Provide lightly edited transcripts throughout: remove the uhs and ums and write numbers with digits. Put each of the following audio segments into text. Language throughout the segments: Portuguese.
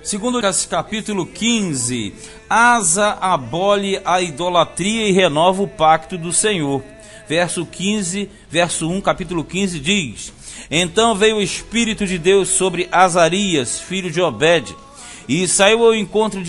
Segundo capítulo 15, Asa abole a idolatria e renova o pacto do Senhor. Verso 1, capítulo 15 diz: Então veio o Espírito de Deus sobre Azarias, filho de Obed, e saiu ao encontro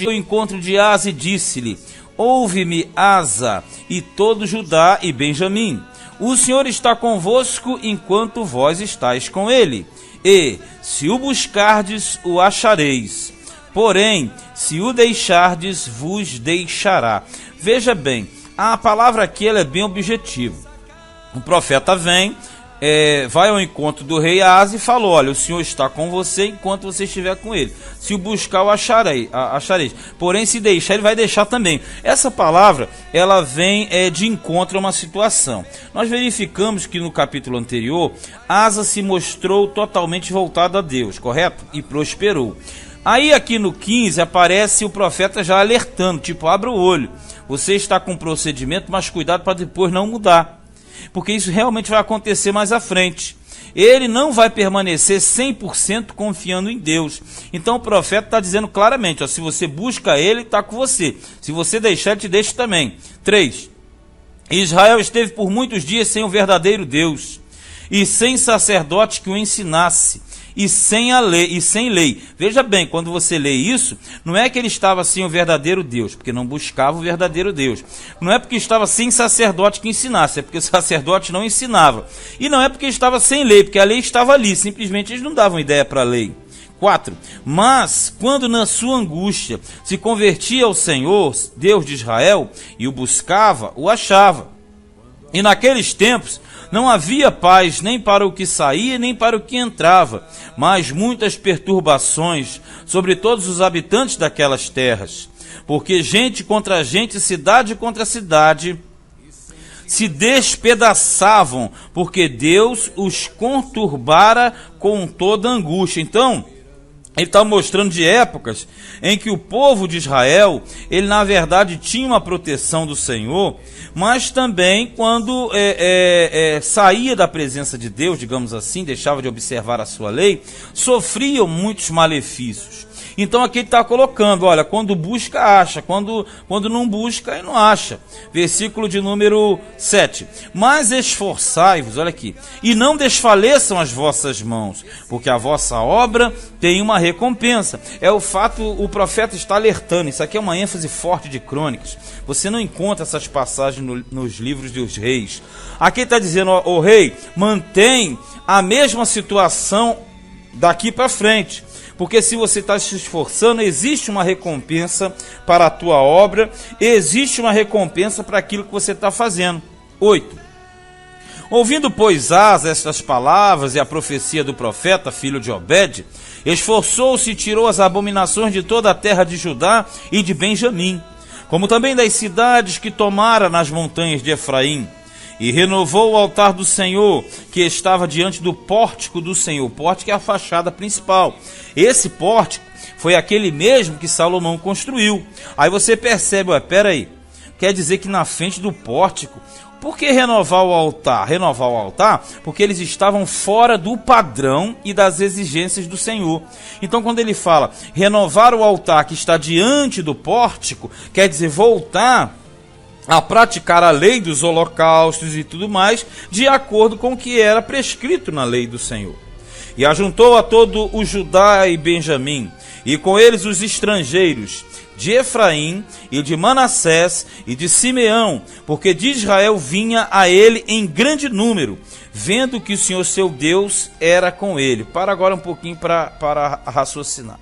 de Asa e disse-lhe: Ouve-me, Asa, e todo Judá e Benjamim. O Senhor está convosco enquanto vós estáis com ele. E, se o buscardes, o achareis. Porém, se o deixardes, vos deixará. Veja bem, a palavra aqui ela é bem objetiva. O profeta vem, vai ao encontro do rei Asa e falou: olha, o Senhor está com você enquanto você estiver com ele. Se o buscar, o achareis. Porém, se deixar, ele vai deixar também. Essa palavra, ela vem de encontro a uma situação. Nós verificamos que no capítulo anterior, Asa se mostrou totalmente voltado a Deus, correto? E prosperou. Aí aqui no 15 aparece o profeta já alertando, tipo, abra o olho. Você está com um procedimento, mas cuidado para depois não mudar. Porque isso realmente vai acontecer mais à frente. Ele não vai permanecer 100% confiando em Deus. Então o profeta está dizendo claramente, ó, se você busca ele, está com você. Se você deixar, ele te deixa também. 3. Israel esteve por muitos dias sem o verdadeiro Deus, e sem sacerdote que o ensinasse, e sem lei. Veja bem, quando você lê isso, não é que ele estava sem o verdadeiro Deus, porque não buscava o verdadeiro Deus. Não é porque estava sem sacerdote que ensinasse, é porque o sacerdote não ensinava. E não é porque estava sem lei, porque a lei estava ali, simplesmente eles não davam ideia para a lei. 4. Mas, quando na sua angústia se convertia ao Senhor, Deus de Israel, e o buscava, o achava. E naqueles tempos, não havia paz nem para o que saía, nem para o que entrava, mas muitas perturbações sobre todos os habitantes daquelas terras. Porque gente contra gente, cidade contra cidade, se despedaçavam, porque Deus os conturbara com toda angústia. Então, ele está mostrando de épocas em que o povo de Israel, ele na verdade tinha uma proteção do Senhor, mas também quando saía da presença de Deus, digamos assim, deixava de observar a sua lei, sofriam muitos malefícios. Então aqui ele está colocando, olha, quando busca, acha, quando não busca, ele não acha. Versículo de número 7. Mas esforçai-vos, olha aqui, e não desfaleçam as vossas mãos, porque a vossa obra tem uma recompensa. É o fato, o profeta está alertando, isso aqui é uma ênfase forte de Crônicas. Você não encontra essas passagens nos livros dos reis. Aqui está dizendo, ó rei, mantém a mesma situação daqui para frente. Porque se você está se esforçando, existe uma recompensa para a tua obra, existe uma recompensa para aquilo que você está fazendo. 8. Ouvindo, pois, Asa estas palavras e a profecia do profeta, filho de Obed, esforçou-se e tirou as abominações de toda a terra de Judá e de Benjamim, como também das cidades que tomara nas montanhas de Efraim, e renovou o altar do Senhor, que estava diante do pórtico do Senhor. O pórtico é a fachada principal. Esse pórtico foi aquele mesmo que Salomão construiu. Aí você percebe, peraí, quer dizer que na frente do pórtico, por que renovar o altar? Renovar o altar porque eles estavam fora do padrão e das exigências do Senhor. Então quando ele fala renovar o altar que está diante do pórtico, quer dizer voltar a praticar a lei dos holocaustos e tudo mais, de acordo com o que era prescrito na lei do Senhor. E ajuntou a todo o Judá e Benjamim, e com eles os estrangeiros, de Efraim e de Manassés e de Simeão, porque de Israel vinha a ele em grande número, vendo que o Senhor seu Deus era com ele. Para agora um pouquinho para raciocinar.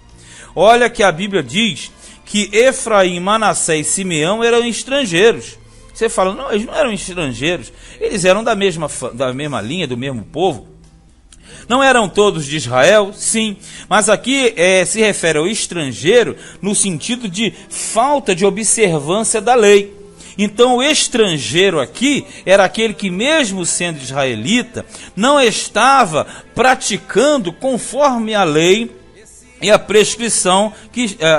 Olha que a Bíblia diz que Efraim, Manassés e Simeão eram estrangeiros. Você fala, não, eles não eram estrangeiros, eles eram da mesma linha, do mesmo povo. Não eram todos de Israel? Sim, mas aqui se refere ao estrangeiro no sentido de falta de observância da lei. Então o estrangeiro aqui era aquele que, mesmo sendo israelita, não estava praticando conforme a lei e a prescrição,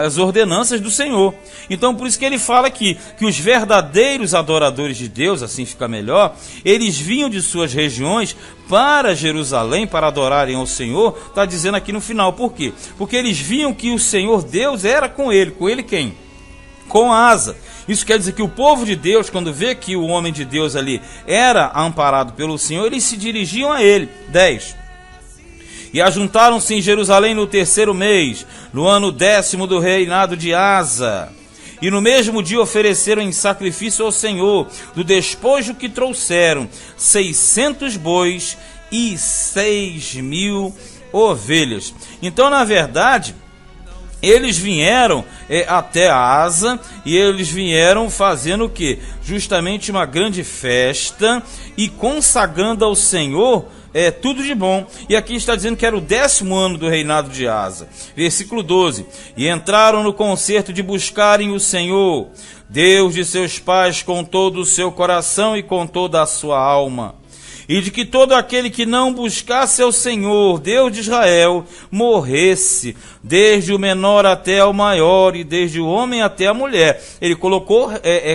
as ordenanças do Senhor. Então por isso que ele fala aqui, que os verdadeiros adoradores de Deus, assim fica melhor, eles vinham de suas regiões para Jerusalém, para adorarem ao Senhor. Está dizendo aqui no final, por quê? Porque eles viam que o Senhor Deus era com ele quem? Com Asa. Isso quer dizer que o povo de Deus, quando vê que o homem de Deus ali era amparado pelo Senhor, eles se dirigiam a ele. 10. E ajuntaram-se em Jerusalém no 3º mês, no ano 10º do reinado de Asa. E no mesmo dia ofereceram em sacrifício ao Senhor, do despojo que trouxeram, 600 bois e 6.000 ovelhas. Então, na verdade, eles vieram até Asa, e eles vieram fazendo o quê? Justamente uma grande festa e consagrando ao Senhor tudo de bom. E aqui está dizendo que era o 10º ano do reinado de Asa. Versículo 12. E entraram no concerto de buscarem o Senhor, Deus de seus pais, com todo o seu coração e com toda a sua alma. E de que todo aquele que não buscasse ao Senhor, Deus de Israel, morresse, desde o menor até o maior, e desde o homem até a mulher. Ele colocou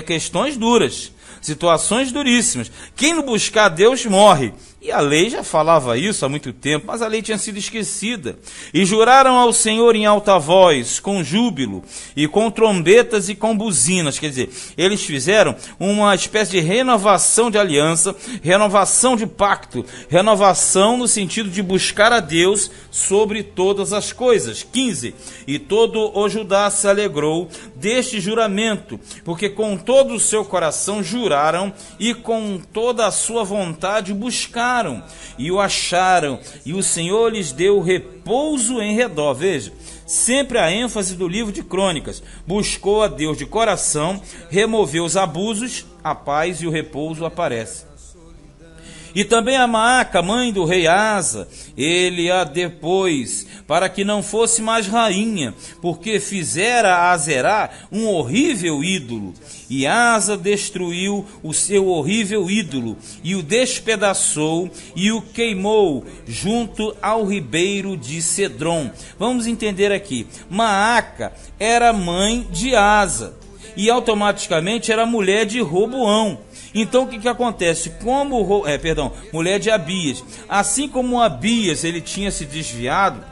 questões duras, situações duríssimas. Quem não buscar a Deus morre. E a lei já falava isso há muito tempo, mas a lei tinha sido esquecida. E juraram ao Senhor em alta voz, com júbilo, e com trombetas e com buzinas. Quer dizer, eles fizeram uma espécie de renovação de aliança, renovação de pacto, renovação no sentido de buscar a Deus sobre todas as coisas. 15. E todo o Judá se alegrou deste juramento, porque com todo o seu coração juraram, e com toda a sua vontade buscaram, e o acharam, e o Senhor lhes deu repouso em redor. Veja, sempre a ênfase do livro de Crônicas: buscou a Deus de coração, removeu os abusos, a paz e o repouso aparece. E também a Maaca, mãe do rei Asa, ele a depôs, para que não fosse mais rainha, porque fizera a Azerá um horrível ídolo. E Asa destruiu o seu horrível ídolo, e o despedaçou, e o queimou junto ao ribeiro de Cedron. Vamos entender aqui. Maaca era mãe de Asa, e automaticamente era mulher de Roboão. Então o que acontece? Mulher de Abias. Assim como Abias ele tinha se desviado,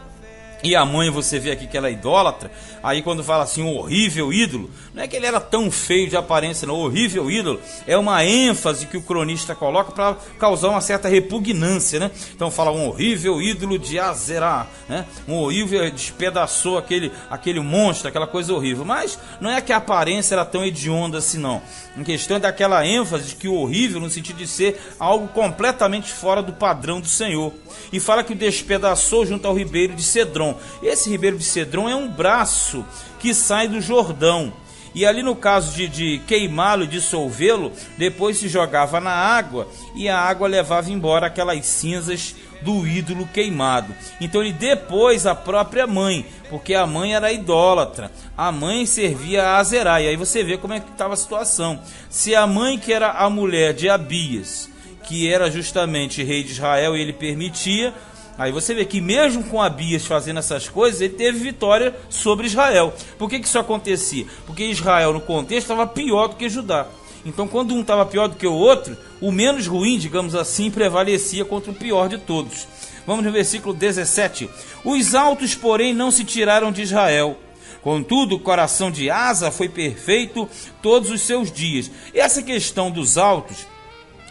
e a mãe, você vê aqui que ela é idólatra. Aí quando fala assim, um horrível ídolo, não é que ele era tão feio de aparência, não. Horrível ídolo é uma ênfase que o cronista coloca para causar uma certa repugnância, né? Então fala um horrível ídolo de Azerá, né? Um horrível, despedaçou aquele monstro, aquela coisa horrível. Mas não é que a aparência era tão hedionda assim, não. Em questão é daquela ênfase de que o horrível, no sentido de ser algo completamente fora do padrão do Senhor. E fala que o despedaçou junto ao ribeiro de Cedron. Esse ribeiro de Cedron é um braço que sai do Jordão. E ali no caso de queimá-lo e dissolvê-lo, depois se jogava na água, e a água levava embora aquelas cinzas do ídolo queimado. Então ele depôs a própria mãe, porque a mãe era idólatra. A mãe servia a Azerá. E aí você vê como é que estava a situação. Se a mãe, que era a mulher de Abias, que era justamente rei de Israel, e ele permitia, aí você vê que mesmo com Abias fazendo essas coisas, ele teve vitória sobre Israel. Por que isso acontecia? Porque Israel, no contexto, estava pior do que Judá. Então, quando um estava pior do que o outro, o menos ruim, digamos assim, prevalecia contra o pior de todos. Vamos no versículo 17. Os altos, porém, não se tiraram de Israel. Contudo, o coração de Asa foi perfeito todos os seus dias. E essa questão dos altos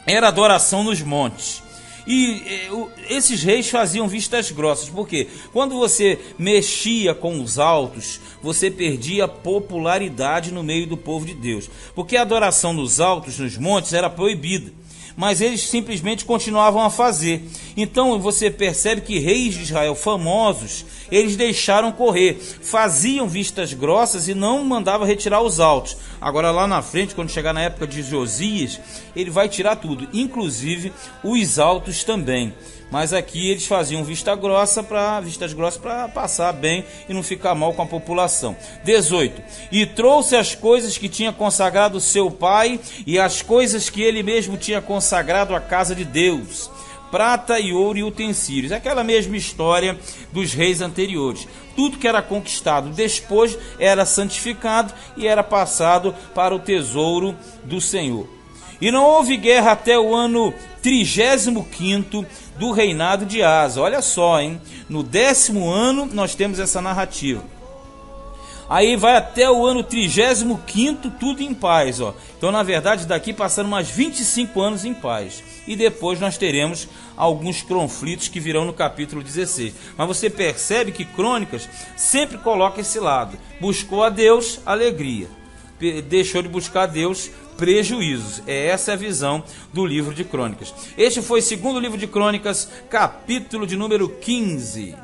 era adoração nos montes. E esses reis faziam vistas grossas, porque quando você mexia com os altos, você perdia popularidade no meio do povo de Deus, porque a adoração nos altos, nos montes, era proibida, mas eles simplesmente continuavam a fazer. Então você percebe que reis de Israel famosos, eles deixaram correr, faziam vistas grossas e não mandavam retirar os altos. Agora lá na frente, quando chegar na época de Josias, ele vai tirar tudo, inclusive os altos também. Mas aqui eles faziam vistas grossas para passar bem e não ficar mal com a população. 18. E trouxe as coisas que tinha consagrado seu pai e as coisas que ele mesmo tinha consagrado à casa de Deus, prata e ouro e utensílios. Aquela mesma história dos reis anteriores. Tudo que era conquistado depois era santificado e era passado para o tesouro do Senhor. E não houve guerra até o ano 35º do reinado de Asa. Olha só, hein? No 10º ano nós temos essa narrativa. Aí vai até o ano 35º, tudo em paz, ó. Então, na verdade, daqui passaram mais 25 anos em paz. E depois nós teremos alguns conflitos que virão no capítulo 16. Mas você percebe que Crônicas sempre coloca esse lado. Buscou a Deus, alegria. Deixou de buscar a Deus, prejuízos. Essa é a visão do livro de Crônicas. Este foi o segundo livro de Crônicas, capítulo de número 15.